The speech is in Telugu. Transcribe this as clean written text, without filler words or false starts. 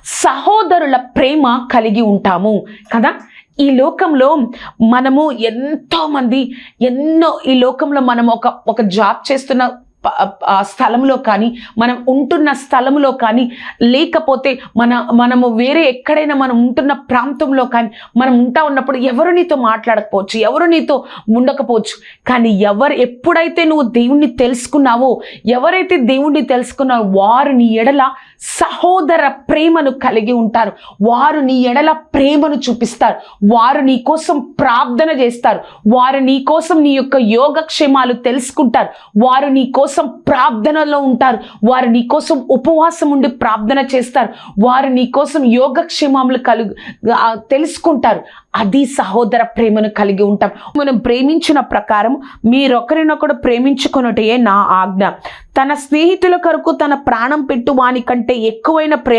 సహోదరుల ప్రేమ కలిగి ఉంటాము కదా. ఈ లోకంలో మనము ఈ లోకంలో మనం ఒక జాబ్ చేస్తున్న స్థలంలో కానీ, మనం ఉంటున్న స్థలంలో కానీ, లేకపోతే మనము వేరే ఎక్కడైనా మనం ఉంటున్న ప్రాంతంలో కానీ మనం ఉన్నప్పుడు ఎవరు నీతో మాట్లాడకపోవచ్చు, ఎవరు నీతో ఉండకపోవచ్చు. కానీ ఎప్పుడైతే నువ్వు దేవుణ్ణి తెలుసుకున్నావో, ఎవరైతే దేవుణ్ణి తెలుసుకున్నారో వారు నీ ఎడల సహోదర ప్రేమను కలిగి ఉంటారు. వారు నీ ఎడల ప్రేమను చూపిస్తారు. వారు నీ కోసం ప్రార్థన చేస్తారు. వారు నీ కోసం నీ యొక్క యోగక్షేమాలు తెలుసుకుంటారు. వారు నీ కోసం ప్రార్థనలో ఉంటారు. వారు నీ కోసం ఉపవాసం ఉండి ప్రార్థన చేస్తారు. వారు నీ కోసం యోగక్షేమాలు తెలుసుకుంటారు. అది సహోదర ప్రేమను కలిగి ఉంటాం. మనం ప్రేమించిన ప్రకారం మీరొకరినొకడు ప్రేమించుకొనుటయే నా ఆజ్ఞ. తన స్నేహితుల కొరకు తన ప్రాణం పెట్టు వాని కంటే ఎక్కువైన